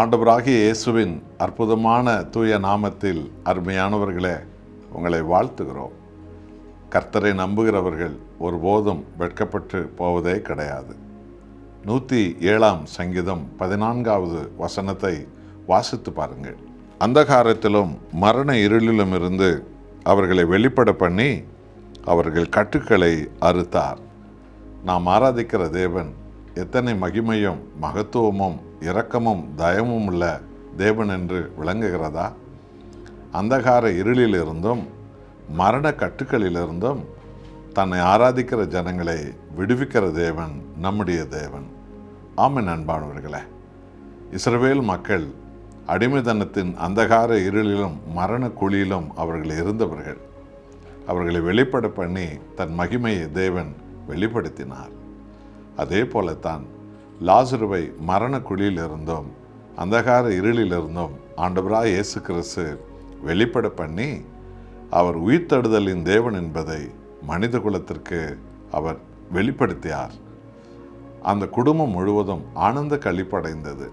ஆண்டவராகிய இயேசுவின் அற்புதமான தூய நாமத்தில் அருமையானவர்களே, உங்களை வாழ்த்துகிறோம். கர்த்தரை நம்புகிறவர்கள் ஒருபோதும் வெட்கப்பட்டு போவதே கிடையாது. 107 சங்கீதம் 14வது வசனத்தை வாசித்து பாருங்கள். அந்தகாரத்திலும் மரண இருளிலும் இருந்து அவர்களை வெளிப்பட பண்ணி அவர்கள் கட்டுக்களை அறுத்தார். நாம் ஆராதிக்கிற தேவன் எத்தனை மகிமையும் மகத்துவமும் இரக்கமும் தயமும் உள்ள தேவன் என்று விளங்குகிறதா? அந்தகார இருளிலிருந்தும் மரண கட்டுக்களிலிருந்தும் தன்னை ஆராதிக்கிற ஜனங்களை விடுவிக்கிற தேவன் நம்முடைய தேவன். ஆமென். அன்பானவர்களே, இஸ்ரவேல் மக்கள் அடிமைத்தனத்தின் அந்தகார இருளிலும் மரண குழியிலும் அவர்கள் இருந்தவர்கள். அவர்களை வெளிப்பட பண்ணி தன் மகிமையை தேவன் வெளிப்படுத்தினார். அதே போலத்தான் லாசருவை மரண குழியிலிருந்தும் அந்தகார இருளிலிருந்தும் ஆண்டவராய் இயேசு கிறிஸ்து வெளிப்பட பண்ணி அவர் உயிர்த்தெழுதலின் தேவன் என்பதை மனித குலத்திற்கு அவர் வெளிப்படுத்தியார். அந்த குடும்பம் முழுவதும் ஆனந்த களிப்படைந்தது.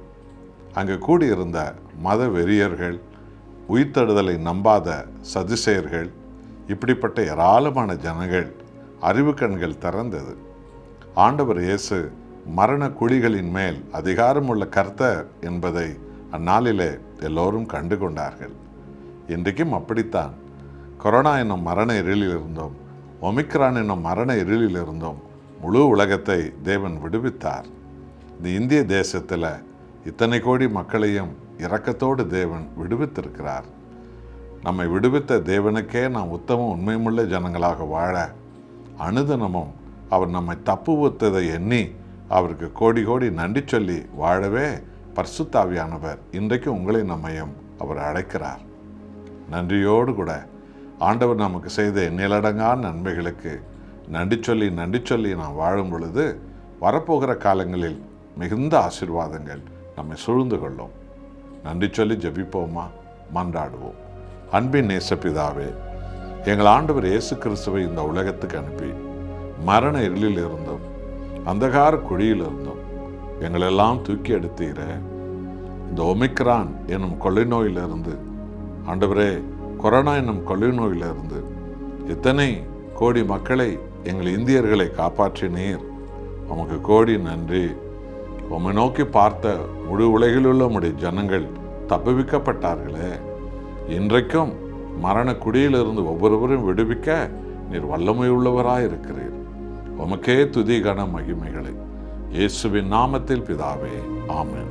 அங்கு கூடியிருந்த மத வெறியர்கள், உயிர்த்தெழுதலை நம்பாத சதுசேயர்கள், இப்படிப்பட்ட ஏராளமான ஜனங்கள் அறிவு கண்கள் திறந்தது. ஆண்டவர் இயேசு மரண குழிகளின் மேல் அதிகாரமுள்ள கர்த்தர் என்பதை அந்நாளிலே எல்லோரும் கண்டு கொண்டார்கள். இன்றைக்கும் அப்படித்தான். கொரோனா என்னும் மரண இருளிலிருந்தோம், ஒமிக்ரான் என்னும் மரண இருளிலிருந்தோம் முழு உலகத்தை தேவன் விடுவித்தார். இந்த இந்திய தேசத்தில் இத்தனை கோடி மக்களையும் இரக்கத்தோடு தேவன் விடுவித்திருக்கிறார். நம்மை விடுவித்த தேவனுக்கே நாம் உத்தம உண்மையுமுள்ள ஜனங்களாக வாழ அனுதினமும் அவர் நம்மை தப்புவித்ததை எண்ணி அவருக்கு கோடி கோடி நன்றி சொல்லி வாழவே பரிசுத்தாவியானவர் இன்றைக்கு உங்களை நம்மையும் அவர் அழைக்கிறார். நன்றியோடு கூட ஆண்டவர் நமக்கு செய்த எண்ணிலடங்கா நன்மைகளுக்கு நன்றி சொல்லி நாம் வாழும் பொழுது வரப்போகிற காலங்களில் மிகுந்த ஆசீர்வாதங்கள் நம்மை சூழ்ந்து கொள்ளும். நன்றி சொல்லி ஜெபிப்போமா? மன்றாடுவோம். அன்பின் நேசப்பிதாவே, எங்கள் ஆண்டவர் இயேசு கிறிஸ்துவை இந்த உலகத்துக்கு அனுப்பி மரண இருளில் இருந்தும் அந்தகார குழியிலிருந்தும் எங்களெல்லாம் தூக்கி எடுத்தீர. இந்த ஒமிக்ரான் என்னும் கொள்ளை நோயிலிருந்து, ஆண்டவரே கொரோனா என்னும் கொள்ளை நோயிலிருந்து எத்தனை கோடி மக்களை, எங்கள் இந்தியர்களை காப்பாற்றினீர். உமக்கு கோடி நன்றி. உம்மை நோக்கி பார்த்த முழு உலகிலுள்ள உம்முடைய ஜனங்கள் தப்புவிக்கப்பட்டார்களே. இன்றைக்கும் மரண குடியிலிருந்து ஒவ்வொருவரும் விடுவிக்க நீர் வல்லமை உள்ளவராயிருக்கிறீர். உமக்கே துதி கன மகிமைகளை இயேசுவின் நாமத்தில் பிதாவே, ஆமென்.